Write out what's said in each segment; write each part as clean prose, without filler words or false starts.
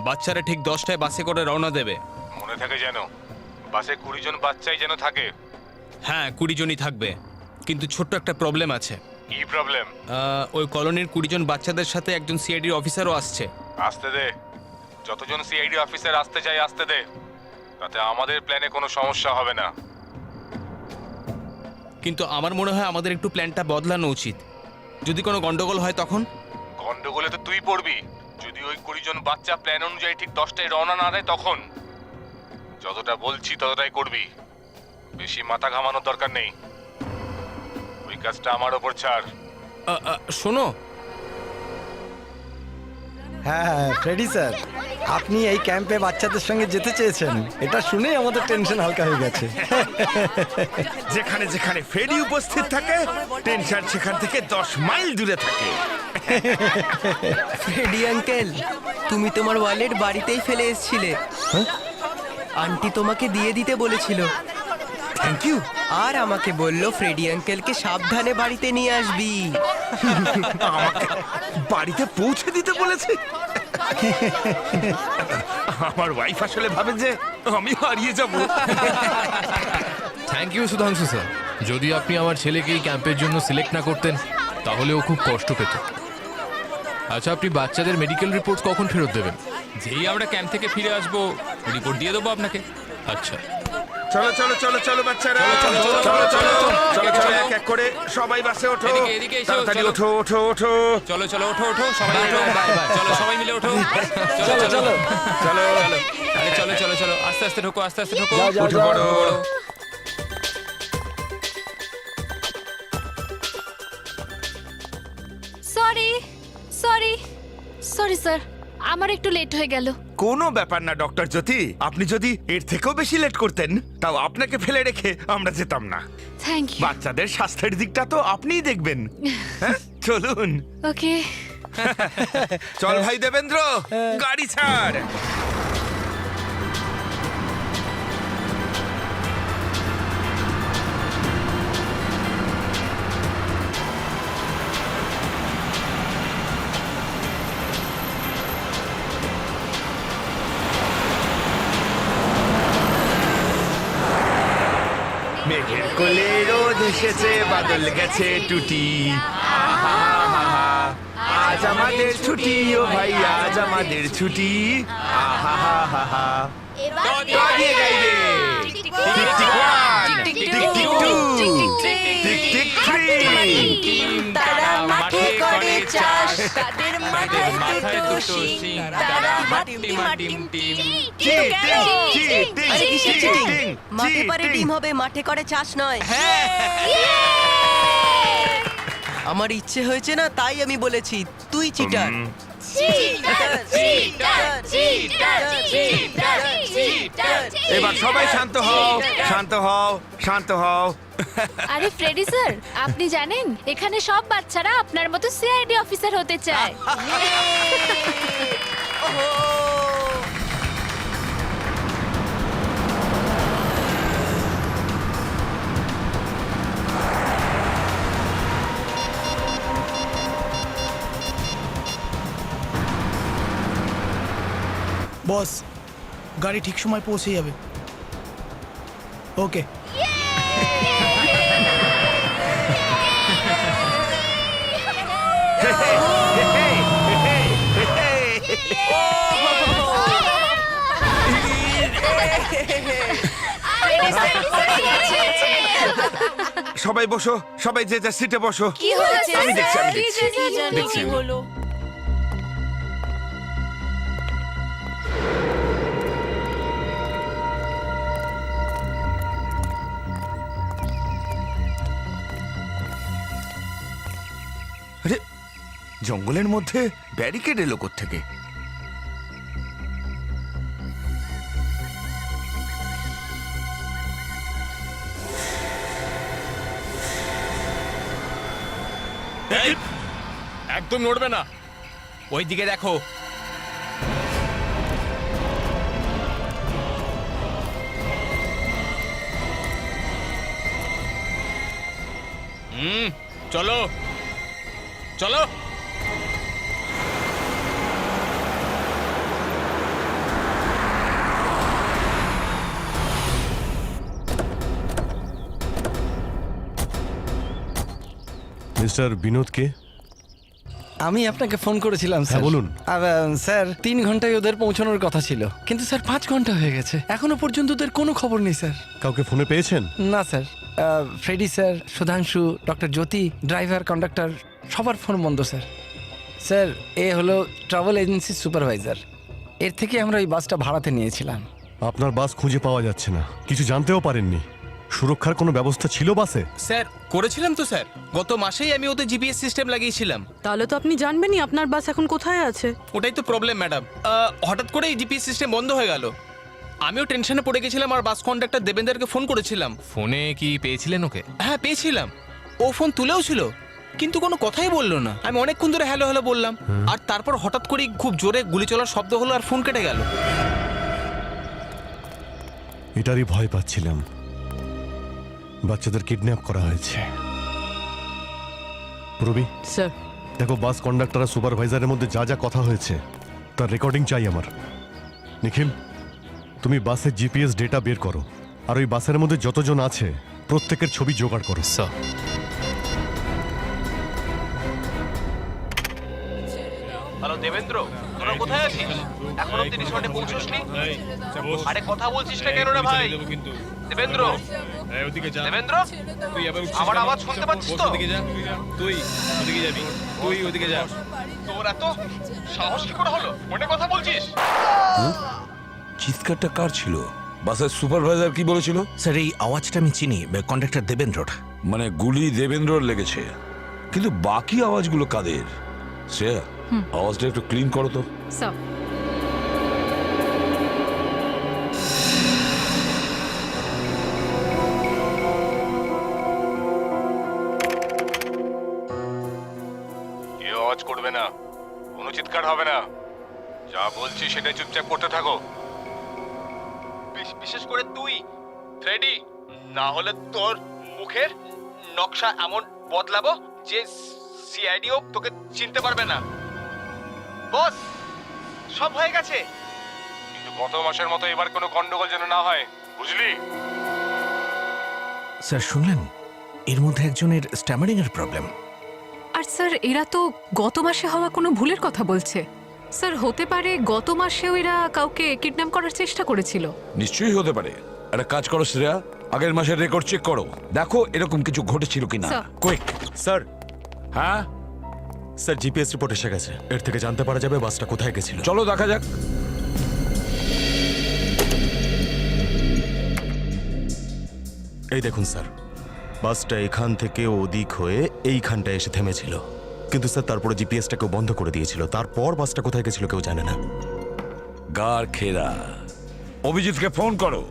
বাচ্চারা ঠিক 10টায় বাসে করে রওনা দেবে। মনে থাকে যেন বাসে 20 জন বাচ্চাই যেন থাকে। হ্যাঁ 20 জনই থাকবে, কিন্তু ছোট্ট একটা প্রবলেম আছে। কি প্রবলেম? ওই কলোনির 20 জন বাচ্চাদের সাথে একজন সিআইডির অফিসারও আসছে। আসতে দে, যতজন সিআইডি অফিসার আসতে চাই আসতে দে, তাতে আমাদের প্ল্যানে কোনো সমস্যা হবে না। কিন্তু আমার মনে হয় আমাদের একটু প্ল্যানটা বদলানো উচিত। যদি কোনো গন্ডগোল হয় তখন? গন্ডগোলে তো তুই পড়বি। যদি ওই 20 জন বাচ্চা প্ল্যান অনুযায়ী ঠিক 10টায় রওনা না দেয় তখন? যতটা বলছি ততটাই করবি, বেশি মাথা ঘামানোর দরকার নেই। ওই কাজটা আমার ওপর ছাড়। শোনো, হ্যাঁ ফ্রেডি স্যার, আপনি এই ক্যাম্পে বাচ্চাদের সঙ্গে যেতে চেয়েছেন, এটা শুনেই আমাদের টেনশন হালকা হয়ে গেছে। যেখানে যেখানে ফ্রেডি উপস্থিত থাকে টেনশন সেখান থেকে 10 মাইল দূরে থাকে। ফ্রেডি আঙ্কেল, তুমি তোমার ওয়ালেট বাড়িতেই ফেলে এসেছিলে। আন্টি তোমাকে দিয়ে দিতে বলেছিল। Thank you. আর আমাকে বললো ফ্রেডি আঙ্কেলকে সাবধানে বাড়িতে নিয়ে আসবি। আমাকে বাড়িতে পৌঁছে দিতে বলেছে। আমার ওয়াইফ আসলে ভাবে যে আমি হারিয়ে যাব। Thank you Sudhanshu sir. যদি আপনি আমার ছেলেকে এই ক্যাম্পের জন্য সিলেক্ট না করতেন তাহলে ও খুব কষ্ট পেত। আচ্ছা, আপনি বাচ্চাদের মেডিকেল রিপোর্ট কখন ফেরত দেবেন? যেই আমরা ক্যাম্প থেকে ফিরে আসবো রিপোর্ট দিয়ে দেবো আপনাকে। আচ্ছা, চলো চলো চলো চলো বাচ্চারা, চলো চলো চলো চলো চলো, এক এক করে সবাই বাসে ওঠো। এদিকে, এদিকে এসো, তাড়াতাড়ি চলো। ওঠো ওঠো ওঠো। চলো চলো ওঠো ওঠো সবাই ওঠো, চলো সবাই মিলে ওঠো। চলো চলো চলো চলো, আরে চলো চলো চলো, আস্তে আস্তে ঢোকো, আস্তে আস্তে ঢোকো। উঠে পড়ো। সরি সরি সরি স্যার, আমার একটু লেট হয়ে গেল। কোনো ব্যাপার না ডক্টর জ্যোতি, আপনি যদি এর থেকেও বেশি লেট করতেন তাও আপনাকে ফেলে রেখে আমরা যেতাম না। Thank you. বাচ্চাদের স্বাস্থ্যের দিকটা তো আপনিই দেখবেন। হ্যাঁ, চলুন। ওকে। চল ভাই দেবেন্দ্র, গাড়ি ছাড়। মেঘের কোলে রোদ এসেছে, বাদল গেছে টুটি। আহা, আজ আমাদের ছুটি, ও ভাই আজ আমাদের ছুটি। আহা, গাইবে tick tick one, tick tick two, tick tick three. তারা মাঠে করে চাষ, তাদের মাথায় দুটো শিং, তারা হাটিম টিম। মাঠে পারে ডিম হবে, মাঠে করে চাষ নয়। আমার ইচ্ছে হয়েছে না, তাই আমি বলেছি তুই চিটার। এবার সবাই শান্ত হও, শান্ত হও, শান্ত হও। আরে ফ্রেডি স্যার, আপনি জানেন এখানে সব বাচ্চারা আপনার মতো সিআইডি অফিসার হতে চায়। বস, গাড়ি ঠিক সময় পৌঁছে যাবে। ওকে। সবাই বসো, সবাই যে যার সিটে বসো। কি হয়েছে? আমি দেখছি, আমি দেখছি। দেখছি আমি। হলো? আরে জঙ্গলের মধ্যে ব্যারিকেড এলো কোত্থেকে? একদম নড়বে না, ওই দিকে দেখো। চলো চলো। মিস্টার বিনোদকে আমি আপনাকে ফোন করেছিলাম স্যার। হ্যাঁ, বলুন। স্যার 3 ঘন্টায় ওদের পৌঁছানোর কথা ছিল, কিন্তু স্যার 5 ঘন্টা হয়ে গেছে, এখনো পর্যন্ত ওদের কোনো খবর নেই স্যার। কাউকে ফোনে পেয়েছেন? না sir, Freddie sir, Sudhanshu, doctor Jyoti, driver, conductor সবার ফোন বন্ধ স্যার। স্যার এ হলো ট্রাভেল এজেন্সির সুপারভাইজার, এর থেকে আমরা ওই বাসটা ভাড়াতে নিয়েছিলাম। আপনার বাস খুঁজে পাওয়া যাচ্ছে না, কিছু জানতেও পারেননি। সুরক্ষার কোনো ব্যবস্থা ছিল বাসে? স্যার করেছিলাম তো স্যার, গত মাসেই আমি ওদের জিপিএস সিস্টেম লাগিয়েছিলাম। তাহলে তো আপনি জানবেনই আপনার বাস এখন কোথায় আছে। ওটাই তো প্রবলেম ম্যাডাম, হঠাৎ করেই জিপিএস সিস্টেম বন্ধ হয়ে গেল। আমিও টেনশনে পড়ে গেছিলাম আর বাস কন্ডাক্টর দেবেন্দ্রকে ফোন করেছিলাম। ফোনে কি পেয়েছিলেন ওকে? হ্যাঁ পেয়েছিলাম, ও ফোন তুলেও ছিল, কিন্তু কোনো কথাই বললো না। আমি অনেকক্ষণ ধরে হ্যালো হ্যালো বললাম, আর তারপর হঠাৎ করেই খুব জোরে গুলি চলার শব্দ হলো আর ফোন কেটে গেল। এটারই ভয় পাচ্ছিলাম, বাচ্চাদের কিডন্যাপ করা হয়েছে। রবি, স্যার দেখো বাস কন্ডাক্টর আর সুপারভাইজারের মধ্যে যা যা কথা হয়েছে তার রেকর্ডিং চাই আমার। নিখিল, তুমি বাসের জিপিএস ডেটা বের করো, আর ওই বাসের মধ্যে যতজন আছে প্রত্যেকের ছবি জোগাড় করো। স্যার হ্যালো দেবেন্দ্র, তোরা কোথায় আছিস? এখন অব্দি রিসর্টে পৌঁছসনি? আরে কথা বলছিস না কেন রে ভাই? দেবেন্দ্র, দেবেন্দ্র, আমার আওয়াজ শুনতে পাচ্ছিস তো? তোর এত সাহস কি করে হলো? ফোনে কথা বলছিস? চিৎকারটা কার ছিল? বাসের সুপারভাইজার কি বলেছিল? স্যার এই আওয়াজটা আমি চিনি, কন্ডাক্টর দেবেন্দ্রর। মানে গুলি দেবেন্দ্রর লেগেছে, কিন্তু বাকি আওয়াজগুলো কাদের? শ্রেয়া, আওয়াজটা একটু ক্লিন করো তো। স্যার কেউ আওয়াজ করবে না, কোনো চিৎকার হবে না। যা বলছি সেটাই চুপচাপ করতে থাকো। বিশেষ করে তুই ফ্রেডি, না হলে তোর মুখের নকশা এমন বদলাবো যে সিআইডিও তোকে চিনতে পারবে না। বস, সব হয়ে গেছে, কিন্তু গত মাসের মতো এবার কোনো গন্ডগোল যেন না হয়, বুঝলি? স্যার শুনলেন, এর মধ্যে একজনের স্ট্যামারিং এর প্রবলেম। আর স্যার এরা তো গত মাসে হওয়া কোনো ভুলের কথা বলছে। স্যার হতে পারে গত মাসেও এরা কাউকে কিডন্যাপ করার চেষ্টা করেছিল। নিশ্চয়ই হতে পারে। একটা কাজ করো শ্রেয়া, আগের মাসের রেকর্ড চেক করো, দেখো এরকম কিছু ঘটেছিল কিনা। স্যার। কুইক। স্যার, হ্যাঁ স্যার জিপিএস রিপোর্ট এসে গেছে, এর থেকে জানতে পারা যাবে বাসটা কোথায় গেছিল। চলো দেখা যাক। এই দেখুন স্যার, বাসটা এখান থেকে ওদিক হয়ে এইখানটায় এসে থেমেছিল, কিন্তু স্যার তারপরে জিপিএসটাকেও বন্ধ করে দিয়েছিল। তারপর বাসটা কোথায় গেছিল কেউ জানে না। গারখেরা, অভিজিৎকে ফোন করো,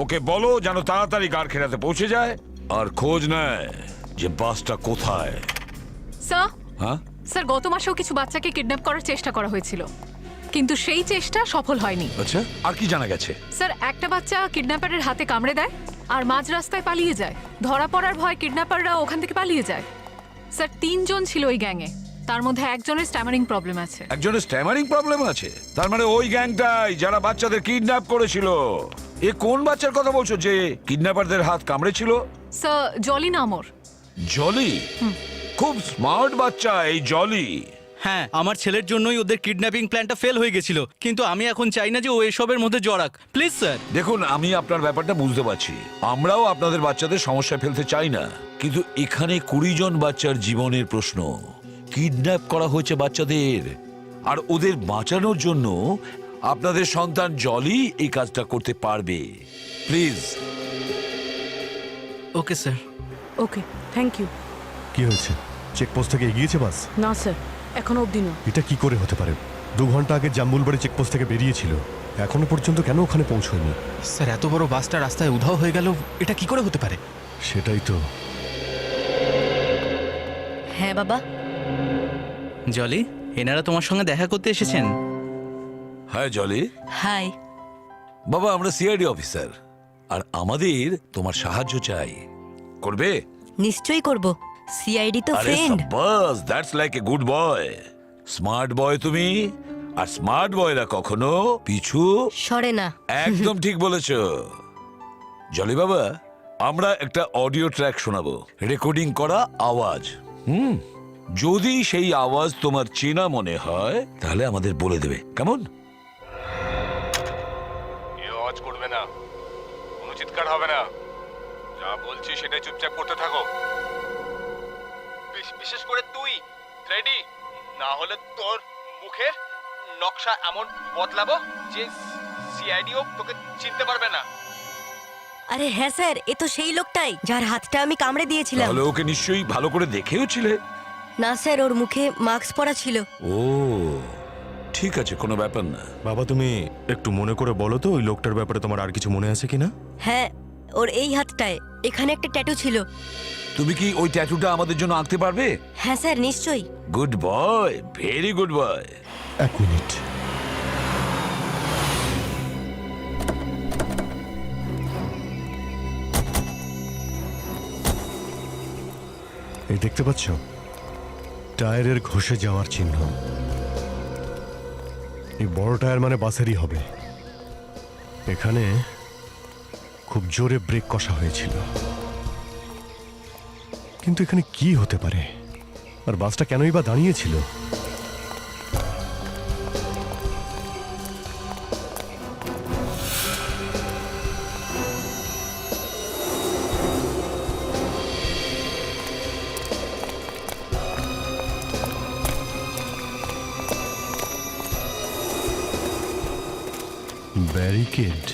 ওকে বলো যেন তাড়াতাড়ি গারখেরাতে পৌঁছে যায় আর খোঁজ নেয় যে বাসটা কোথায়। স্যার, হ্যাঁ স্যার গত মাসেও কিছু বাচ্চাকে কিডন্যাপ করার চেষ্টা করা হয়েছিল, কিন্তু সেই চেষ্টা সফল হয়নি। আচ্ছা, আর কি জানা গেছে? স্যার একটা বাচ্চা কিডন্যাপারের হাতে কামড়ে দেয় আর মাঝ রাস্তায় পালিয়ে যায়। ধরা পড়ার ভয় কিডন্যাপাররা ওখান থেকে পালিয়ে যায়। স্যার 3 জন ছিল ওই গ্যাংয়ে, তার মধ্যে একজনের স্ট্যামারিং প্রবলেম আছে। একজনের স্ট্যামারিং প্রবলেম আছে? তার মানে ওই গ্যাংটাই যারা বাচ্চাদের কিডন্যাপ করেছিল। এ কোন বাচ্চার কথা বলছো যে কিডন্যাপারদের হাত কামড়েছিল? স্যার জলি নামর। জলি? খুব স্মার্ট বাচ্চা এই জলি। হ্যাঁ, আমার ছেলের জন্যই ওদের কিডন্যাপিং প্ল্যানটা ফেল হয়ে গেছিল, কিন্তু আমি এখন চাই না যে ও এসবের মধ্যে জড়াক। Please sir. দেখুন, আমি আপনার ব্যাপারটা বুঝতে পারছি, আমরাও আপনাদের বাচ্চাদের সমস্যায় ফেলতে চাই না, কিন্তু এখানে 20 জন বাচ্চার জীবনের প্রশ্ন। কিডন্যাপ করা হয়েছে বাচ্চাদের, আর ওদের বাঁচানোর জন্য আপনাদের সন্তান জলি এই কাজটা করতে পারবে। Please. Okay sir. Okay, thank you. কি হয়েছে? চেকপোস্ট থেকে এগিয়েছে বাস? না স্যার, এখনো অবধি না। এটা কি করে হতে পারে? 2 ঘন্টা আগে জাম্বুলবাড়ি চেকপোস্ট থেকে বেরিয়েছিল, এখনো পর্যন্ত কেন ওখানে পৌঁছয়নি? স্যার এত বড় বাসটা রাস্তায় উধাও হয়ে গেল, এটা কি করে হতে পারে? সেটাই তো। হ্যাঁ বাবা। জলি, এনারা তোমার সঙ্গে দেখা করতে এসেছেন। হ্যাঁ জলি। হাই। বাবা, আমরা সিআইডি অফিসার, আর আমাদের তোমার সাহায্য চাই। করবে? নিশ্চয়ই করব, সিআইডি তো আরে সাব্বাস, that's like a good boy. Smart boy তুমি, আর স্মার্ট বয়রা কখনো পিছু সরে না। একদম ঠিক বলেছো জলি বাবা। আমরা একটা অডিও ট্র্যাক শোনাবো, রেকর্ডিং করা আওয়াজ। যদি সেই আওয়াজ তোমার চেনা মনে হয় তাহলে আমাদের বলে দেবে, কেমন? কেউ আওয়াজ করবে না, কোনো চিৎকার হবে না। যা বলছি সেটাই চুপচাপ করতে থাকো। বিশেষ করে তুই রেডি, না হলে তোর মুখের নকশা এমন বদলাবো যে সিআইডিও তোকে চিনতে পারবে না। আরে হ্যাঁ স্যার, এ তো সেই লোকটাই যার হাতটা আমি কামড়ে দিয়েছিলাম। তাহলে ওকে নিশ্চয়ই ভালো করে দেখেও ছিলে। না স্যার, ওর মুখে মাস্ক পরা ছিল। ও ঠিক আছে, কোনো ব্যাপার না। বাবা তুমি একটু মনে করে বলো তো ওই লোকটার ব্যাপারে তোমার আর কিছু মনে আছে কিনা? হ্যাঁ, ওর এই হাতটায় এখানে একটা ট্যাটু ছিল। তুমি কি ওই ট্যাটুটা আমাদের জন্য আঁকতে পারবে? হ্যাঁ স্যার, নিশ্চয়ই। Good boy, very good boy. এক মিনিট। এই দেখতে পাচ্ছ, টায়ারের ঘষে যাওয়ার চিহ্ন। এই বড় টায়ার মানে বাসেরই হবে। এখানে খুব জোরে ব্রেক কষা হয়েছিল, কিন্তু এখানে কি হতে পারে? আর বাসটা কেনই বা দাঁড়িয়েছিল? ব্যারিকেড।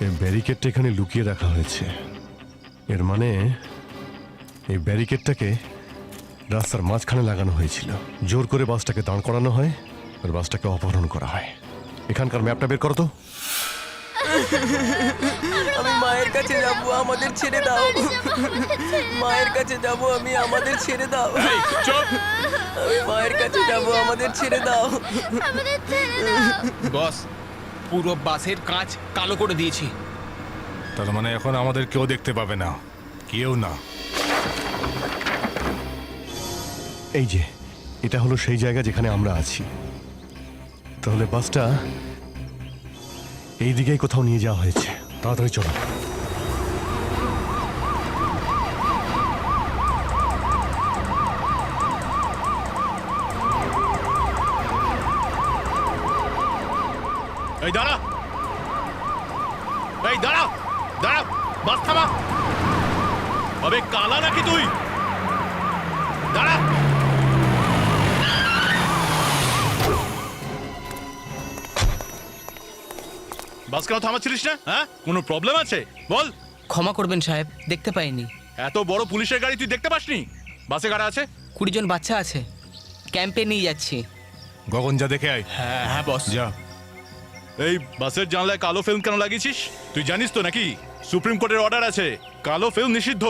এই ব্যারিকেডটা এখানে লুকিয়ে রাখা হয়েছে। এর মানে এই ব্যারিকেডটাকে রাস্তার মাঝখানে লাগানো হয়েছিল। জোর করে বাসটাকে দাঁড় করানো হয় আর বাসটাকে অপহরণ করা হয়। এখানকার ম্যাপটা বের করো তো। আমি মায়ের কাছে যাব, আমাদের ছেড়ে দাও। মায়ের কাছে যাব আমি, আমাদের ছেড়ে দাও। আমি মায়ের কাছে যাব, আমাদের ছেড়ে দাও। বস, পুরো বাসের কাঁচ কালো করে দিয়েছি। তার মানে এখন আমাদের কেউ দেখতে পাবে না, কেউ না। এই যে এটা হলো সেই জায়গা যেখানে আমরা আছি। তাহলে বাসটা এই দিকেই কোথাও নিয়ে যাওয়া হয়েছে। তাড়াতাড়ি চলো। এই দাঁড়া, এই দাঁড়া, দাঁড়া, বাস থামা। আবে কালা নাকি তুই? দাঁড়া। বাস কেন থামাচ্ছিলিস না? হ্যাঁ, কোনো প্রবলেম আছে? বল। ক্ষমা করবেন সাহেব, দেখতে পাইনি। এত বড় পুলিশের গাড়ি তুই দেখতে পাসনি? বাসে কারা আছে? 20 জন বাচ্চা আছে, ক্যাম্পে নিয়ে যাচ্ছি। গগন, যা দেখে আয়। হ্যাঁ হ্যাঁ বস। যা। এই বাসের জানলায় কালো ফিল্ম কেন লাগিয়েছিস? তুই জানিস তো নাকি সুপ্রিম কোর্টের অর্ডার আছে, কালো ফিল্ম নিষিদ্ধ।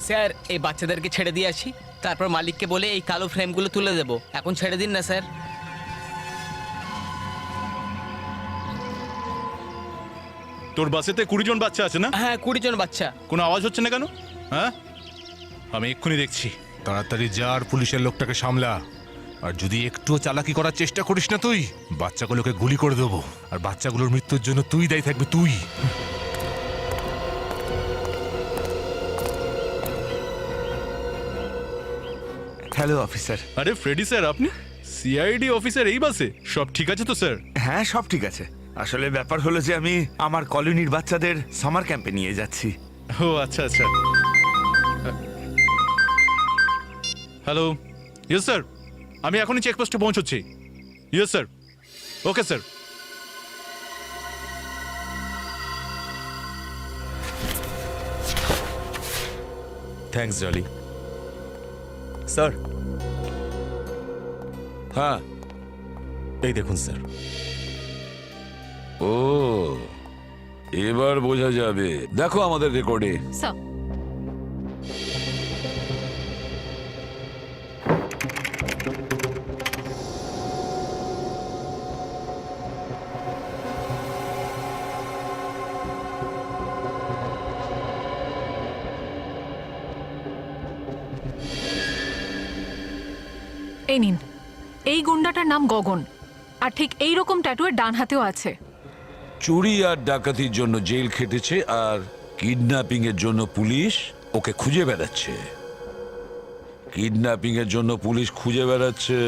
স্যার, এই বাচ্চাদেরকে ছেড়ে দিয়ে আসি, তারপর মালিককে বলে এই কালো ফ্রেমগুলো তুলে দেব। এখন ছেড়ে দিন না স্যার। তোর বাসেতে 20 জন বাচ্চা আছে না? হ্যাঁ, 20 জন বাচ্চা। কোনো আওয়াজ হচ্ছে না কেন? হ্যাঁ, আমি এক্ষুনি দেখছি। তাড়াতাড়ি যা আর পুলিশের লোকটাকে সামলা। আর যদি একটুও চালাকি করার চেষ্টা করিস না তুই, বাচ্চাগুলোকে গুলি করে দেবো। আর বাচ্চাগুলোর মৃত্যুর জন্য তুই দায়ী থাকবি, তুই। Hello officer. আরে ফ্রেডি স্যার, আপনি সিআইডি অফিসার এই বাসে? সব ঠিক আছে তো স্যার? হ্যাঁ, সব ঠিক আছে। আসলে ব্যাপার হলো যে আমি আমার কলোনির বাচ্চাদের সামার ক্যাম্পে নিয়ে যাচ্ছি। ও আচ্ছা আচ্ছা। হ্যালো, ইয়েস স্যার, আমি এখনই চেকপোস্টে পৌঁছচ্ছি। Yes sir, okay sir. Thanks Jolly. Sir. হ্যাঁ, এই দেখুন স্যার। ও এবার বোঝা যাবে। দেখো আমাদের রেকর্ডে। স্যার, এই নিন। এই গুন্ডাটার নাম গগন, আর ঠিক এই রকম ট্যাটুয়ের ডান হাতেও আছে। চুরি আর ডাকাতির জন্য জেল খেটেছে আর কিডন্যাপিং এর জন্য পুলিশ ওকে খুঁজে বেড়াচ্ছে। কিডন্যাপিং এর জন্য পুলিশ খুঁজে বেড়াচ্ছে।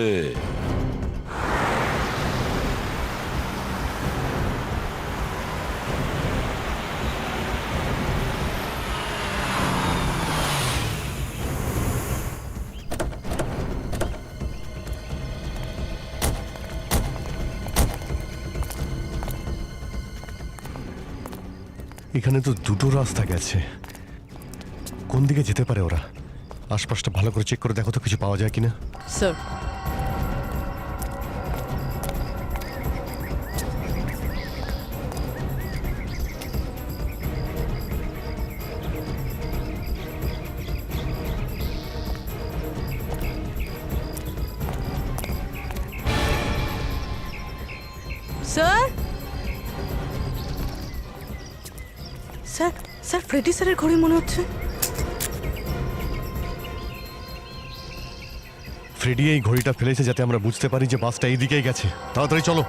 এখানে তো দুটো রাস্তা গেছে, কোন দিকে যেতে পারে ওরা? আশপাশটা ভালো করে চেক করে দেখো তো কিছু পাওয়া যায় কিনা। Sir sir sir sir Freddie স্যারের ঘড়ি মনে হচ্ছে। ফ্রেডি এই ঘড়িটা ফেলেছে যাতে আমরা বুঝতে পারি যে বাসটা এই দিকেই গেছে। তাড়াতাড়ি চলো।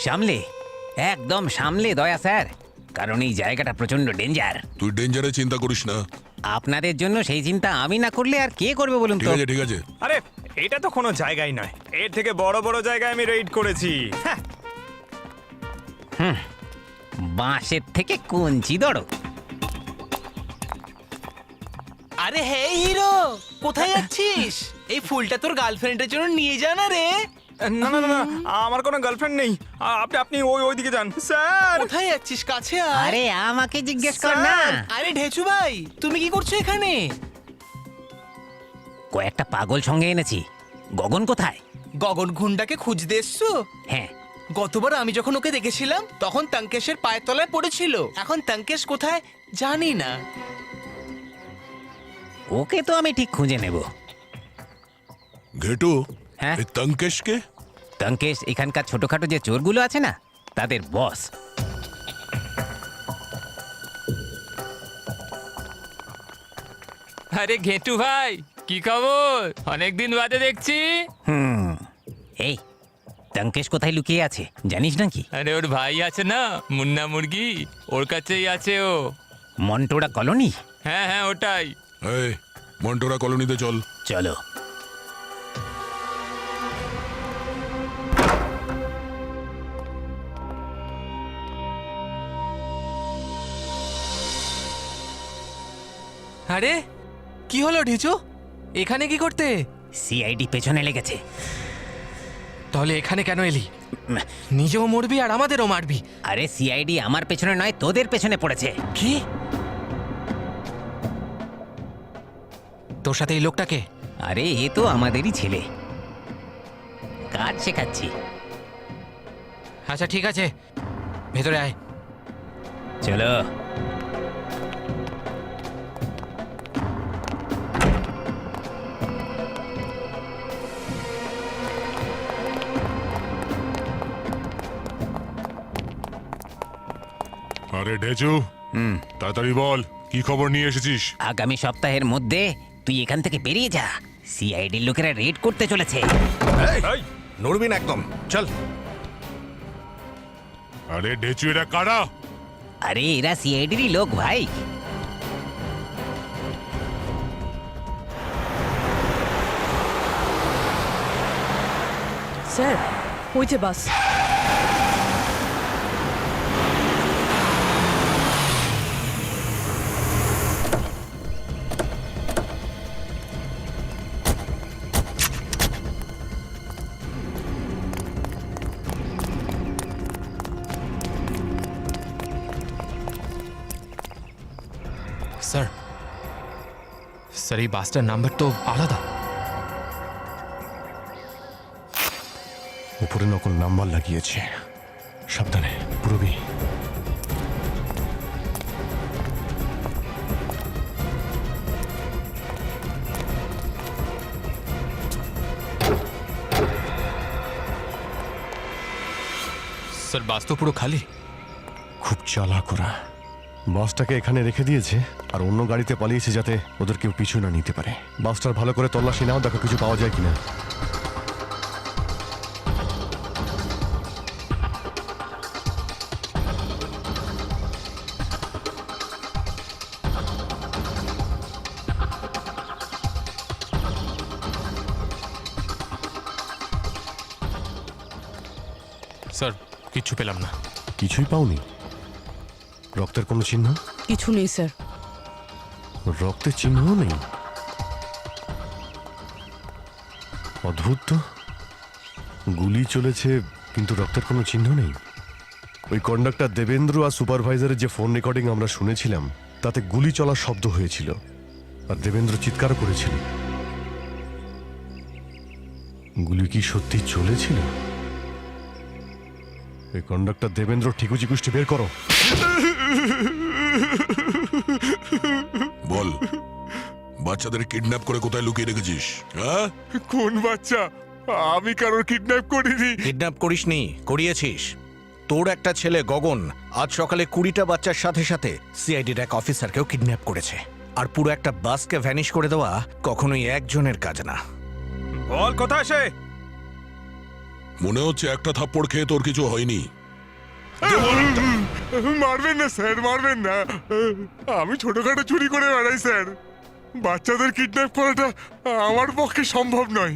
সামলে, একদম সামলে দয়া স্যার, কারণ এই জায়গাটা প্রচন্ড ডেঞ্জার। তুই ডেঞ্জারে চিন্তা করিস না। আপনাদের জন্য সেই চিন্তা আমি না করলে আর কে করবে বলুন তো? ঠিক আছে। আরে এটা তো কোনো জায়গাই নয়, এর থেকে বড় বড় জায়গায় আমি রেড করেছি। বাঁশের থেকে কঞ্চি দড়ো। আরে হে হিরো, কোথায় যাচ্ছিস? এই ফুলটা তোর গার্লফ্রেন্ডের জন্য নিয়ে যা না রে। না না না, আমার কোনো গার্লফ্রেন্ড নেই। আপনি আপনি ওইদিকে যান স্যার। কোথায় যাচ্ছিস? কাছে আয়। আরে আমাকে জিজ্ঞেস কর না। আরে ঢেচু ভাই, তুমি কি করছো এখানে? কয়েকটা পাগল সঙ্গে এনেছি। গগন কোথায়? গগন গুন্ডাকে খুঁজতে এসছো? হ্যাঁ, গতবার আমি যখন ওকে দেখেছিলাম তখন তঙ্কেশের পায়ের তলায় পড়েছিল। এখন তঙ্কেশ কোথায় জানি না। ওকে তো আমি ঠিক খুঁজে নেব। ঘেটু, হ্যাঁ? এই তঙ্কেশকে? তঙ্কেশ এখানকার ছোটখাটো যে চোরগুলো আছে না, তাদের বস। আরে ঘেটু ভাই, কি খবর? অনেকদিন বাদে দেখছি। এই তঙ্কেশ কোথায় লুকিয়ে আছে জানিস নাকি? আরে ওর ভাই আছে না, মুন্না মুরগি, ওর কাছেই আছে ও। মন্টোরা কলোনি? হ্যাঁ হ্যাঁ, ওটাই। এই মন্টোরা কলোনিতে চল। চলো। আরে কি হলো ঢিচু? এখানে কি করতে? সিআইডি পেছনে লেগেছে। তাহলে এখানে কেন এলি? নিজেও মরবি আর আমাদেরও মারবি? আরে সিআইডি আমার পেছনে নয়, তোদের পেছনে পড়েছে। কি? তোর সাথে এই লোকটাকে? আরে এ তো আমাদেরই ছেলে, কাজ শেখাচ্ছি। আচ্ছা ঠিক আছে, ভেতরে আয়। চলো। আরে ঢেচু, তাড়াতাড়ি বল কি খবর নিয়ে এসেছিস? আগামী সপ্তাহের মধ্যে তুই এখান থেকে বেরিয়ে যা। সিআইডির লোকেরা রেড করতে চলেছে। নড়বি না একদম, চল। আরে ঢেচু, এরা কারা? আরে এরা সিআইডিরই লোক ভাই। স্যার, ওই যে বাস। স্যার, স্যার এই বাসটার নাম্বার তো আলাদা। উপরে নকল নাম্বার লাগিয়েছে, সাবধানে পুরবি। স্যার বাস তো পুরো খালি। খুব চালাক ওরা, বাসটাকে এখানে রেখে দিয়েছে আর অন্য গাড়িতে পালিয়েছে যাতে ওদের কেউ পিছু না নিতে পারে। বাসটার ভালো করে তল্লাশি নাও, দেখো কিছু পাওয়া যায় কিনা। স্যার কিচ্ছু পেলাম না। কিছুই পাওনি? রক্তের কোনো চিহ্ন? কিছু নেই স্যার। রক্তের চিহ্নও নেই? অদ্ভুত তো, গুলি চলেছে কিন্তু রক্তের কোনো চিহ্ন নেই। ওই কন্ডাক্টর দেবেন্দ্র আর সুপারভাইজারের যে ফোন রেকর্ডিং আমরা শুনেছিলাম তাতে গুলি চলার শব্দ হয়েছিল আর দেবেন্দ্র চিৎকার করেছিল। গুলি কি সত্যি চলেছিল? ওই কন্ডাক্টর দেবেন্দ্র ঠিকুজি কুষ্টি বের করো। বল, বাচ্চাদের কিডন্যাপ করে কোথায় লুকিয়ে রেখেছিস? হ্যাঁ, কোন বাচ্চা? আমি কারোর কিডন্যাপ করিনি। কিডন্যাপ করিসনি, করিয়েছিস। তোর একটা ছেলে গগন আজ সকালে 20টা বাচ্চার সাথে সাথে সিআইডির এক অফিসারকেও কিডন্যাপ করেছে। আর পুরো একটা বাসকে ভ্যানিশ করে দেওয়া কখনোই একজনের কাজ না। বল কোথায় সে? মনে হচ্ছে একটা থাপ্পড় খেয়ে তোর কিছু হয়নি। মারবেন না স্যার, মারবেন না। আমি ছোটখাটো চুরি করে বেড়াই স্যার। বাচ্চাদের কিডন্যাপ করাটা আমার পক্ষে সম্ভব নয়।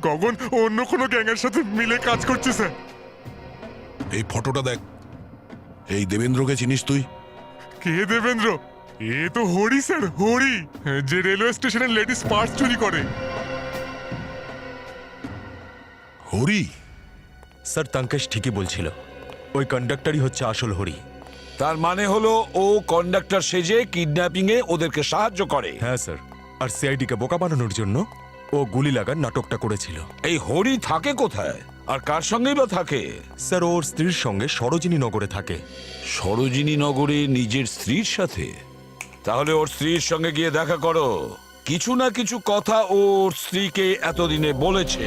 গগন অন্য কোনো গ্যাংয়ের সাথে মিলে কাজ করছে স্যার। এই ফটোটা দেখ, এই দেবেন্দ্রকে চিনিস তুই? কে দেবেন্দ্র? এ তো হরি স্যার, হরি, যে রেলওয়ে স্টেশনের লেডিস পার্টস চুরি করে। হরি? স্যার তাঙ্কেশ ঠিকই বলছিল, ওই কন্ডাক্টরই হচ্ছে আসল হরি। তার মানে হলো ও কন্ডাক্টর সেজে কিডন্যাপিং এ ওদেরকে সাহায্য করে। হ্যাঁ স্যার, আর সিআইডিকে বোকা বানানোর জন্য ও গুলি লাগার নাটকটা করেছিল। এই হরি থাকে কোথায় আর কার সঙ্গেই বা থাকে? স্যার ওর স্ত্রীর সঙ্গে সরোজিনী নগরে থাকে। সরোজিনী নগরে নিজের স্ত্রীর সাথে? তাহলে ওর স্ত্রীর সঙ্গে গিয়ে দেখা করো। কিছু না কিছু কথা ওর স্ত্রীকে এতদিনে বলেছে।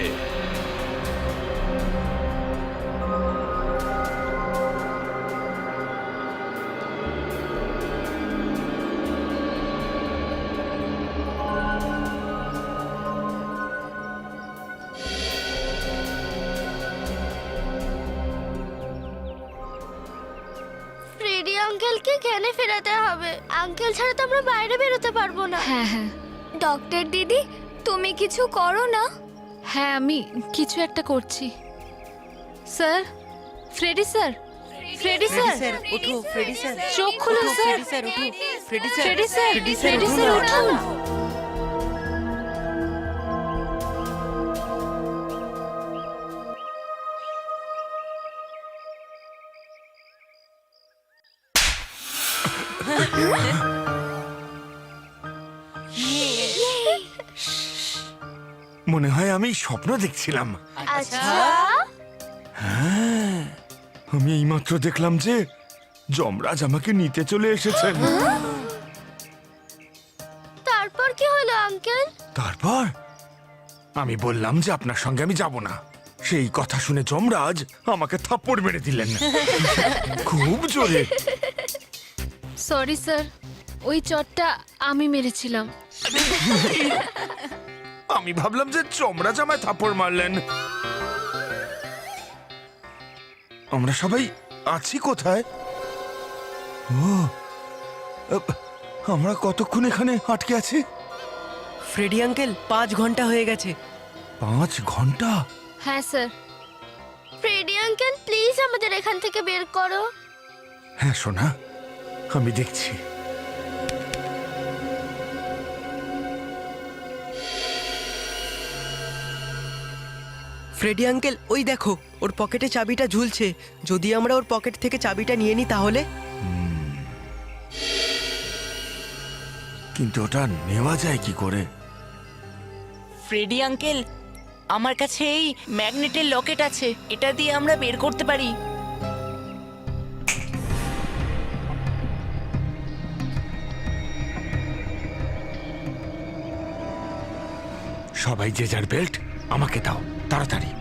ফ্রেডি আঙ্কেলকে জ্ঞানে ফেরাতে হবে। আঙ্কেল ছাড়া তো আমরা বাইরে বেরোতে পারবো না। হ্যাঁ হ্যাঁ। ডক্টর দিদি, তুমি কিছু করো না। হ্যাঁ, আমি কিছু একটা করছি। Sir, Freddie sir, Freddie sir, উঠো ফ্রেডি স্যার, চোখ খুলুন স্যার। স্যার উঠো, Freddie sir, Freddie sir, Freddie sir উঠুন। মনে হয় আমি স্বপ্ন দেখছিলাম। আচ্ছা, আমি এইমাত্র দেখলাম যে যমরাজ আমাকে নিতে চলে এসেছেন। তারপর কি হলো আঙ্কেল? তারপর আমি বললাম যে আপনার সঙ্গে আমি যাব না। সেই কথা শুনে যমরাজ আমাকে থাপ্পড় মেরে দিলেন, খুব জোরে। সরি স্যার, ওই চটটা আমি মেরেছিলাম। আমি ভাবলাম যে যমরাজ আমায় থাপ্পড় মারলেন। আমরা সবাই আছি কোথায়? ও, আমরা কতক্ষণ এখানে আটকে আছি? ফ্রেডি আঙ্কেল 5 ঘন্টা হয়ে গেছে। 5 ঘন্টা? হ্যাঁ স্যার। ফ্রেডি আঙ্কেল প্লিজ আমাদের এখান থেকে বের করো। হ্যাঁ সোনা, আমি দেখছি। ফ্রেডি আঙ্কেল ওই দেখো, ওর পকেটে চাবিটা ঝুলছে। যদি আমরা ওর পকেট থেকে চাবিটা নিয়ে নিই তাহলে? কিন্তু ওটা নেওয়া যায় কি করে? ফ্রেডি আঙ্কেল, আমার কাছে এই ম্যাগনেটের লকেট আছে, এটা দিয়ে আমরা বের করতে পারি। সবাই যে যার বেল্ট আমাকে দাও, তাড়াতাড়ি।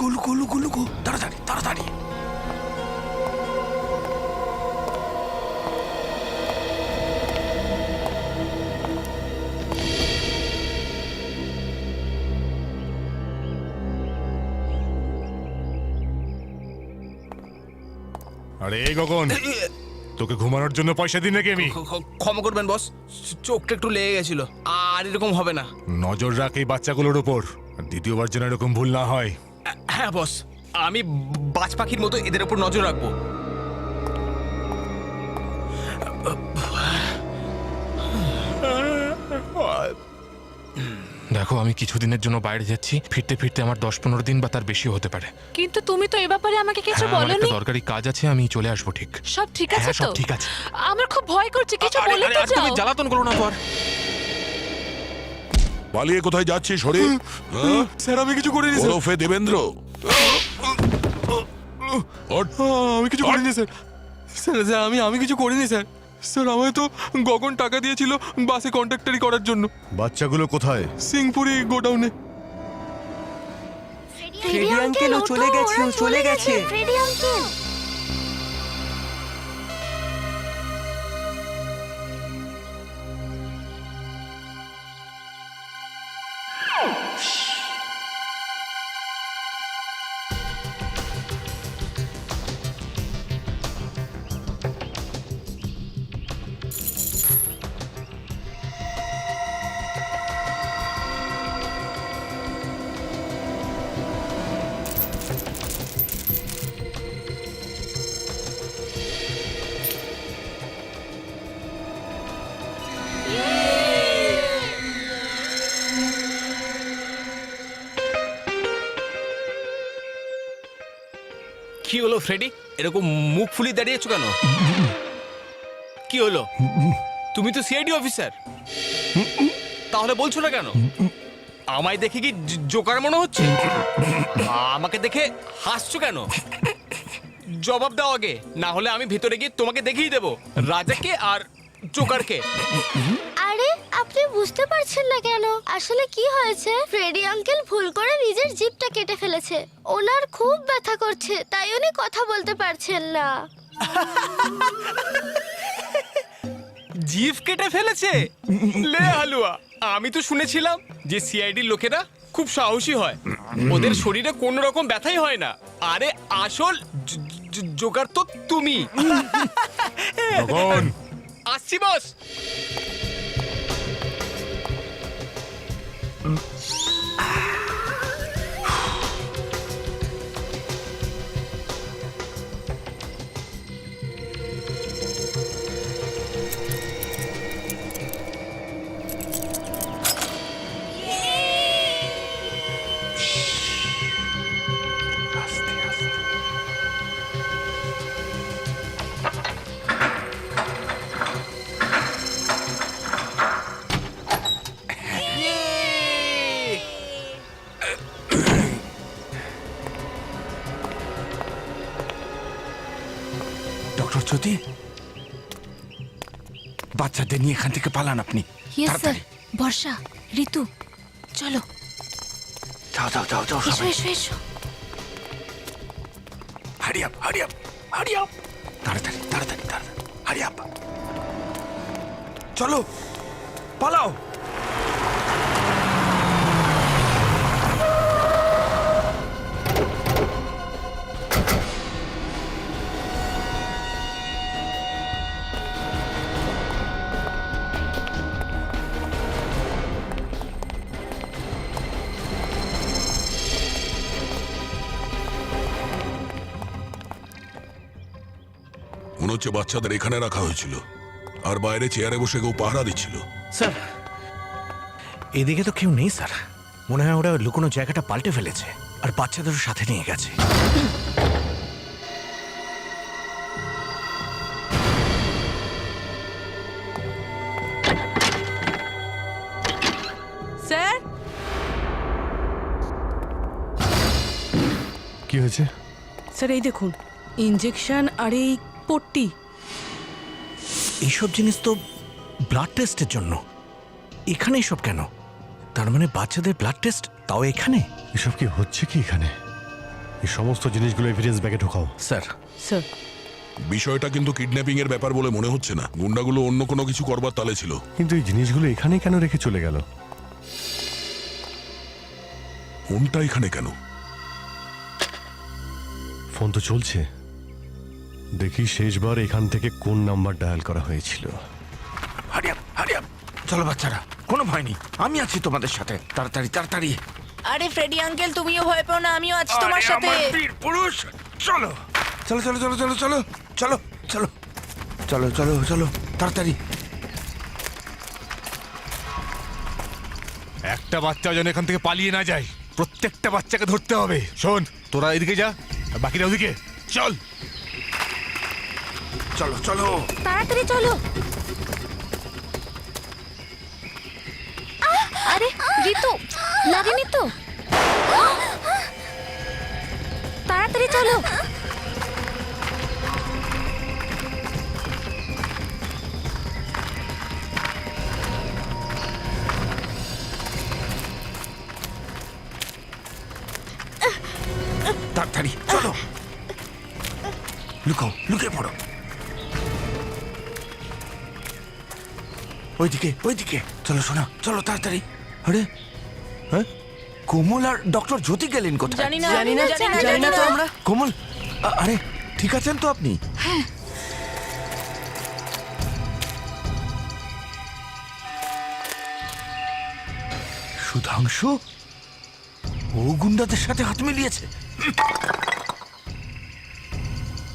লুকো লুকো লুকো লুকো, তাড়াতাড়ি তাড়াতাড়ি। আরে এই গগন, তোকে ঘুমানোর জন্য পয়সা দিই নাকি আমি? ক্ষমা করবেন বস, চোখটা একটু লেগে গেছিল, আর এরকম হবে না। নজর রাখ এই বাচ্চাগুলোর উপর, আর দ্বিতীয়বার যেন এরকম ভুল না হয়। হ্যাঁ বস, আমি বাজ পাখির মতো এদের উপর নজর রাখবো। দেখো, আমি কিছুদিনের জন্য বাইরে যাচ্ছি, ফিরতে ফিরতে আমার 10-15 দিন বা তার বেশি হতে পারে। কিন্তু তুমি তো এ ব্যাপারে আমাকে কিছু হ্যাঁ, আমার বলনি। একটা দরকারি কাজ আছে, আমি চলে আসবো ঠিক। সব ঠিক আছে হ্যাঁ, সব তো? ঠিক আছে। আমার খুব ভয় করছে, কিছু বলে তো যাও। তুমি জ্বালাতন করো না তো আর। পালিয়ে কোথায় যাচ্ছিস হরি? স্যার আমি কিছু করিনি ওরফে দেবেন্দ্র। ওঠ। আমি কিছু করিনি স্যার। স্যার আমি কিছু করিনি স্যার। স্যার আমায় তো গগন টাকা দিয়েছিল বাসে কন্ট্রাক্টরি করার জন্য। বাচ্চাগুলো কোথায়? সিংপুরি গোডাউনে। ফ্রেডি আঙ্কেল ও চলে গেছে, ও চলে গেছে। ফ্রেডি আঙ্কেল, কি হলো ফ্রেডি, এরকম মুখ ফুলিয়ে দাঁড়িয়েছো কেন? কি হলো? তুমি তো সিআইডি অফিসার, তাহলে বলছো না কেন? আমায় দেখে কি জোকার মনে হচ্ছে? আমাকে দেখে হাসছো কেন? জবাব দাও আগে, না হলে আমি ভেতরে গিয়ে তোমাকে দেখিয়ে দেবো রাজাকে আর জোকারকে। আরে আপনি বুঝতে পারছেন না কেন? আসলে কি হয়েছে, ফ্রেডি আঙ্কেল ভুল করে নিজের জিভটা কেটে ফেলেছে। ওনার খুব ব্যথা করছে, তাই উনি কথা বলতে পারছেন না। জিভ কেটে ফেলেছে? লে হালুয়া, আমি তো শুনেছিলাম যে সিআইডি লোকেরা খুব সাহসী হয়, ওদের শরীরে কোনো রকম ব্যথাই হয় না। আরে আসল জোকার তো তুমি। গগন, আসছি বস। ডক্টর জ্যোতি, বাচ্চাদের নিয়ে এখান থেকে পালান আপনি। Yes sir. বর্ষা, ঋতু, চলো। যাও যাও যাও যাও এসো সবাই। এসো এসো। Hurry up hurry up hurry up, তাড়াতাড়ি তাড়াতাড়ি তাড়াতাড়ি, হারি আপ। চলো পালাও। মনে হচ্ছে বাচ্চাদের এখানে রাখা হয়েছিল, আর বাইরে চেয়ারে বসে কেউ পাহারা দিচ্ছিল। স্যার এদিকে তো কেউ নেই স্যার, মনে হয় ওরা লুকোনো জায়গাটা পাল্টে ফেলেছে আর বাচ্চাদের সাথে নিয়ে গেছে। স্যার, কি হয়েছে? স্যার এই দেখুন, ইনজেকশন আর এই পট্টি। এইসব জিনিস তো ব্লাড টেস্টের জন্য, এখানে এসব কেন? তার মানে বাচ্চাদের ব্লাড টেস্ট, তাও এখানে? এসব কি হচ্ছে কি এখানে? এই সমস্ত জিনিসগুলো এভিডেন্স ব্যাগে ঢোকাও। স্যার। স্যার বিষয়টা কিন্তু কিডন্যাপিং এর ব্যাপার বলে মনে হচ্ছে না, গুন্ডাগুলো অন্য কোনো কিছু করবার তালে ছিল। কিন্তু এই জিনিসগুলো এখানে কেন রেখে চলে গেল? ফোনটা এখানে কেন? ফোন তো চলছে। দেখি শেষবার এখান থেকে কোন নাম্বার ডায়াল করা হয়েছিল। হারিয়াম চলো বাচ্চারা, কোনো ভয় নেই, আমি আছি তোমাদের সাথে। তাড়াতাড়ি তাড়াতাড়ি। আরে ফ্রেডি আঙ্কেল তুমিও ভয় পেও না, আমিও আছি তোমার সাথে। বীর পুরুষ, চলো চলো চলো চলো চলো চলো চলো চলো চলো চলো চলো তাড়াতাড়ি। একটা বাচ্চা যেন এখান থেকে পালিয়ে না যায়, প্রত্যেকটা বাচ্চাকে ধরতে হবে। শোন, তোরা এদিকে যা, আর বাকিরা ওদিকে চল। চলো চলো তাড়াতাড়ি চলো। আরে ঋতু, লাগেনি তো? তাড়াতাড়ি চলো। তাড়াতাড়ি চলো, লুকাও, লুকিয়ে পড়ো। ওইদিকে চলো শোনা, চলো তাড়াতাড়ি। আরে হ্যাঁ, কোমল আর ডক্টর জ্যোতি গেলেন কোথায়? জানি না তো আমরা। কোমল, আরে ঠিক আছেন তো আপনি? সুধাংশু ও গুন্ডাদের সাথে হাত মিলিয়েছে।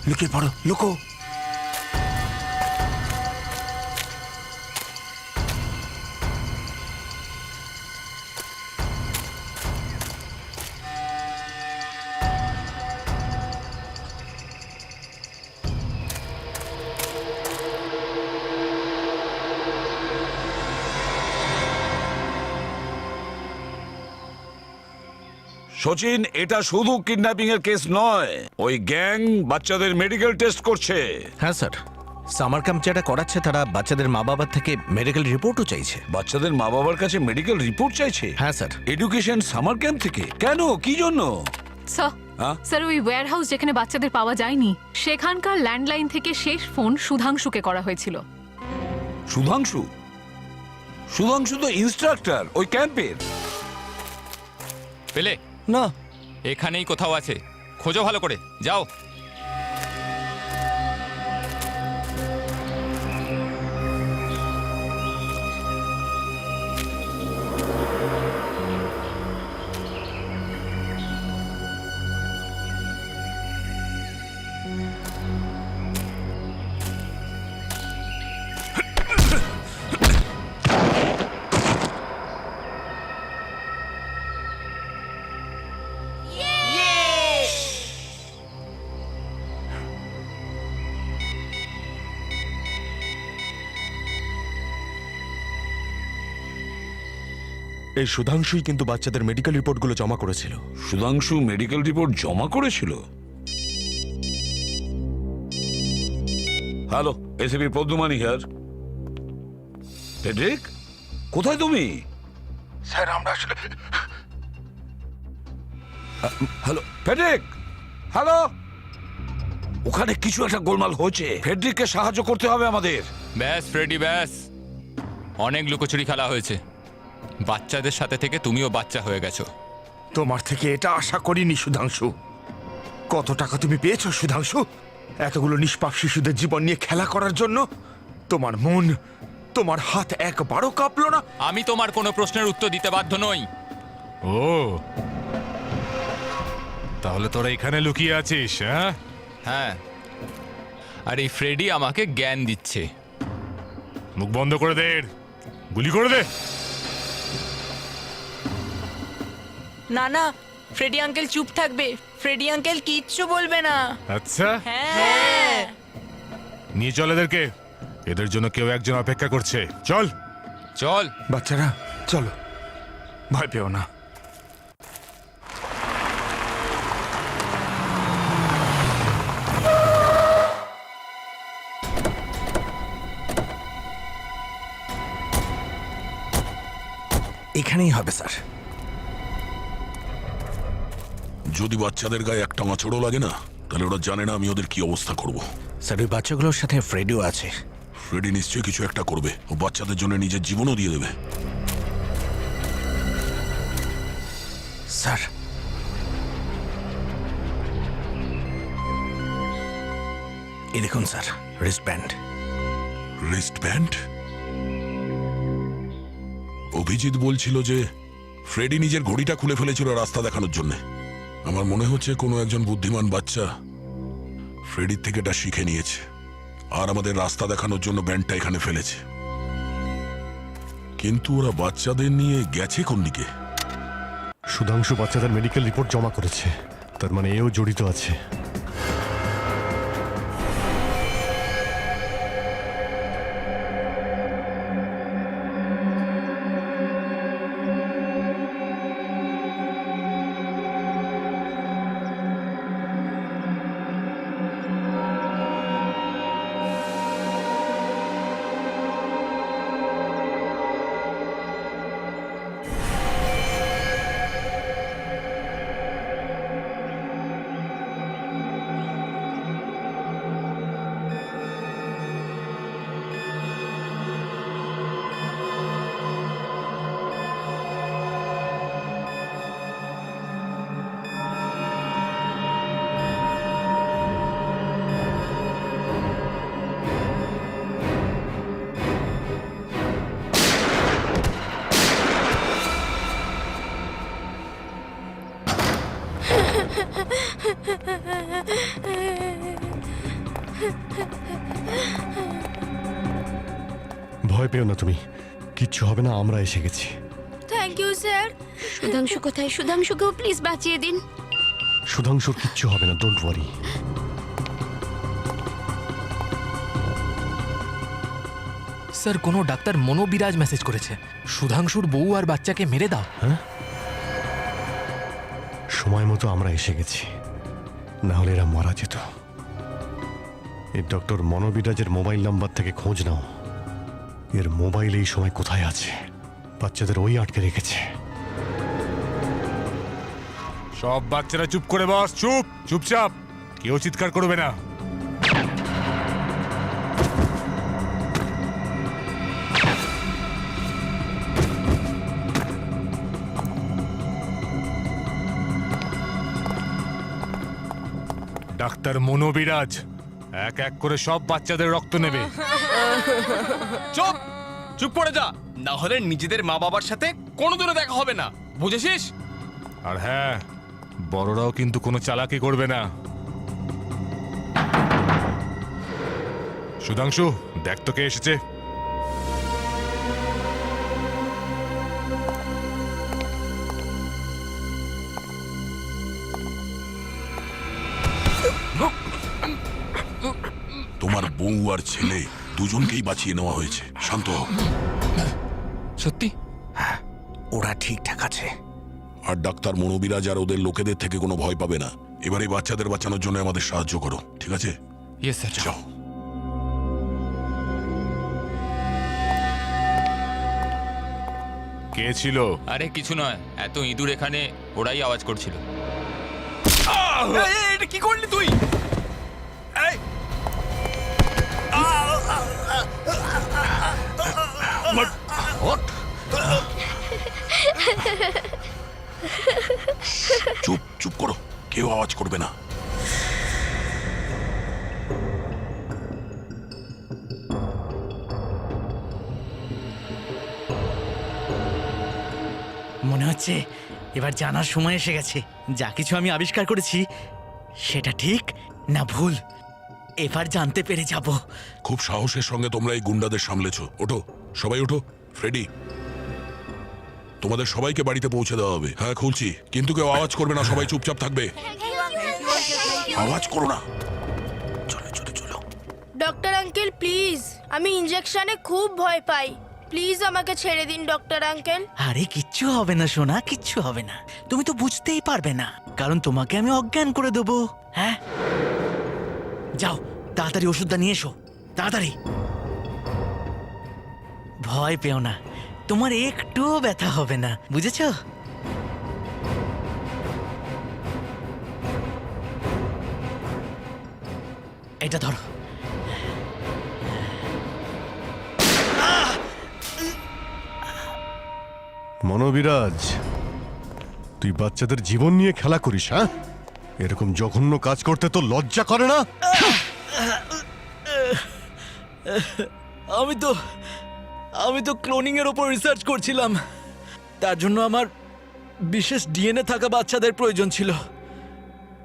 লুকিয়ে পড়ো, লুকো। সচিন, এটা শুধু কিডন্যাপিং এর কেস নয়, ওই গ্যাং বাচ্চাদের মেডিকেল টেস্ট করছে। হ্যাঁ স্যার, সামার ক্যাম্প যেটা করাচ্ছে তারা বাচ্চাদের মা বাবার থেকে মেডিকেল রিপোর্টও চাইছে। বাচ্চাদের মা বাবার কাছে মেডিকেল রিপোর্ট চাইছে? হ্যাঁ স্যার। এডুকেশন সামার ক্যাম্প থেকে? কেন, কি জন্য? স্যার ওই ওয়্যার হাউস যেখানে বাচ্চাদের পাওয়া যায়নি, সেখানকার ল্যান্ডলাইন থেকে শেষ ফোন সুধাংশুকে করা হয়েছিল। সুধাংশু? সুধাংশু তো ইনস্ট্রাক্টর ওই ক্যাম্পের। পেলে না, এখানেই কোথাও আছে, খোঁজো ভালো করে, যাও। এই সুধাংশুই কিন্তু বাচ্চাদের মেডিকেল রিপোর্টগুলো জমা করেছিল। সুধাংশু মেডিকেল রিপোর্ট জমা করেছিল? Hello, ACP Padmamani here. Frederick, কোথায় তুমি? স্যার আমরা আসলে। Hello Frederick, hello. ওখানে কিছু একটা গোলমাল হয়েছে, ফেডরিককে সাহায্য করতে হবে আমাদের। ব্যাস ফ্রেডি, ব্যাস, অনেক লুকোচুরি খেলা হয়েছে। বাচ্চাদের সাথে থেকে তুমিও বাচ্চা হয়ে গেছো। তোমার থেকে এটা আশা করিনি সুধাংশু। কত টাকা তুমি পেয়েছো সুধাংশু এতগুলো নিষ্পাপ শিশুদের জীবন নিয়ে খেলা করার জন্য? তোমার মন, তোমার হাত একবারও কাঁপলো না? আমি তোমার কোনো প্রশ্নের উত্তর দিতে বাধ্য নই। ও, তাহলে তোরা এখানে লুকিয়ে আছিস? হ্যাঁ হ্যাঁ, আর এই ফ্রেডি আমাকে জ্ঞান দিচ্ছে। মুখ বন্ধ করে দে, গুলি করে দে। না না, ফ্রেডি আঙ্কেল চুপ থাকবে, ফ্রেডি আঙ্কেল কিচ্ছু বলবে না। আচ্ছা, হ্যাঁ নিয়ে চল এদেরকে, এদের জন্য কেউ একজন অপেক্ষা করছে। চল চল বাচ্চারা চলো, ভয় পেও না। এখানেই হবে স্যার। যদি বাচ্চাদের গায়ে একটা আঁচড়ও লাগে না, তাহলে ওরা জানে না আমি ওদের কি অবস্থা করব। স্যার ওই বাচ্চাগুলোর সাথে ফ্রেডিও আছে। ফ্রেডি নিশ্চয়ই কিছু একটা করবে, ও বাচ্চাদের জন্য নিজের জীবনও দিয়ে দেবে। স্যার এই দেখুন স্যার, রিস্টব্যান্ড। রিস্টব্যান্ড? অভিজিৎ বলছিল যে ফ্রেডি নিজের ঘড়িটা খুলে ফেলেছিল রাস্তা দেখানোর জন্য। আমার মনে হচ্ছে কোনো একজন বুদ্ধিমান বাচ্চা ফ্রেডির থেকে এটা শিখে নিয়েছে আর আমাদের রাস্তা দেখানোর জন্য ব্যান্ডটা এখানে ফেলেছে। কিন্তু ওরা বাচ্চাদের নিয়ে গেছে কোন দিকে? সুধাংশু বাচ্চাদের মেডিকেল রিপোর্ট জমা করেছে, তার মানে এও জড়িত আছে। ভয় পেও না তুমি, কিচ্ছু হবে না, আমরা এসে গেছি। Thank you sir. সুধাংশু কোথায়? সুধাংশুকেও প্লিজ বাঁচিয়ে দিন। সুধাংশুর কিচ্ছু হবে না, ডোন্ট ওয়ারি। স্যার কোনো ডাক্তার মনোবিরাজ মেসেজ করেছে সুধাংশুর বউ আর বাচ্চাকে মেরে দাও। হ্যাঁ, সময় মতো আমরা এসে গেছি, না হলে এরা মারা যেত। এই ডক্টর মনোবিরাজের মোবাইল নাম্বার থেকে খোঁজ নাও, এর মোবাইল এই সময় কোথায় আছে। বাচ্চাদের ওই আটকে রেখেছে। সব বাচ্চারা চুপ করে বস, চুপচাপ, কেউ চিৎকার করবে না। ডাক্তার মনোবিরাজ এক এক করে সব বাচ্চাদের রক্ত নেবে। চুপ চুপ করে যা, না হলে নিজেদের মা বাবার সাথে কোনোদিনও দেখা হবে না, বুঝেছিস? আর হ্যাঁ, বড়রাও কিন্তু কোনো চালাকি করবে না। সুধাংশু, দেখ তো কে এসেছে। তোমার বউ আর ছেলে দুজনকেই বাঁচিয়ে নেওয়া হয়েছে। শান্ত হও। সত্যি? ওরা ঠিকঠাক আছে। আর ডাক্তার মনোবিরাজ আর ওদের লোকেদের থেকে কোনো ভয় পাবে না। এবার এই বাচ্চাদের বাঁচানোর জন্য আমাদের সাহায্য করো, ঠিক আছে? Yes sir. যাও। কে ছিল? আরে কিছু নয়, এত ইঁদুর এখানে, ওরাই আওয়াজ করছিল। এটা কি করলি তুই? চুপ চুপ করো, কেউ আওয়াজ করবে না। মনে হচ্ছে এবার জানার সময় এসে গেছে, যা কিছু আমি আবিষ্কার করেছি সেটা ঠিক না ভুল, এবার জানতে পেরে যাব। খুব সাহসের সঙ্গে তোমরা এই গুন্ডাদের সামলেছো। ওঠো, সবাই ওঠো। ফ্রেডি, তোমাদের সবাইকে বাড়িতে পৌঁছে দেওয়া হবে। হ্যাঁ, খুলছি, কিন্তু কেউ আওয়াজ করবে না, সবাই চুপচাপ থাকবে। আওয়াজ করো না। চলো চলো চলো। ডক্টর আঙ্কেল প্লিজ, আমি ইনজেকশনে খুব ভয় পাই, প্লিজ আমাকে ছেড়ে দিন ডক্টর আঙ্কেল। আরে কিচ্ছু হবে না সোনা, কিচ্ছু হবে না। তুমি তো বুঝতেই পারবে না, কারণ তোমাকে আমি অজ্ঞান করে দেবো। হ্যাঁ, যাও তাড়াতাড়ি ওষুধটা নিয়ে এসো, তাড়াতাড়ি। ভয় পেও না, তোমার একটুও ব্যথা হবে না, বুঝেছো? এটা ধরো। মনোবিরাজ, তুই বাচ্চাদের জীবন নিয়ে খেলা করিস, হ্যাঁ? এরকম জঘন্য কাজ করতে তো লজ্জা করে না? আমি তো ক্লোনিং এর উপর রিসার্চ করছিলাম। তার জন্য আমার বিশেষ ডিএনএ থাকা বাচ্চাদের প্রয়োজন ছিল।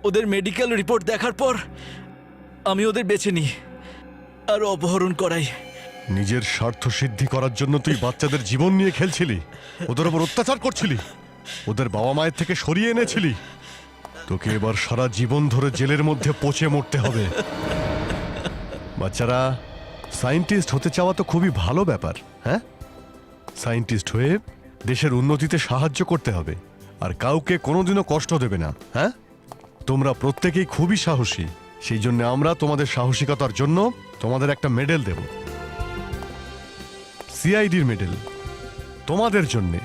ওদের মেডিকেল রিপোর্ট দেখার পর আমি ওদের বেছে নিই আর অপহরণ করাই। নিজের স্বার্থ সিদ্ধি করার জন্য তুই বাচ্চাদের জীবন নিয়ে খেলছিলি, ওদের উপর অত্যাচার করছিলি, ওদের বাবা মায়ের থেকে সরিয়ে এনেছিলি। তোকে এবার সারা জীবন ধরে জেলের মধ্যে পচে মরতে হবে। বাচ্চারা, সায়েন্টিস্ট হতে চাওয়া তো খুবই ভালো ব্যাপার, হ্যাঁ? সায়েন্টিস্ট হয়ে দেশের উন্নতিতে সাহায্য করতে হবে, আর কাউকে কোনোদিনও কষ্ট দেবে না, হ্যাঁ? তোমরা প্রত্যেকেই খুবই সাহসী, সেই জন্য আমরা তোমাদের সাহসিকতার জন্য তোমাদের একটা মেডেল দেব। সিআইডির মেডেল তোমাদের জন্যে।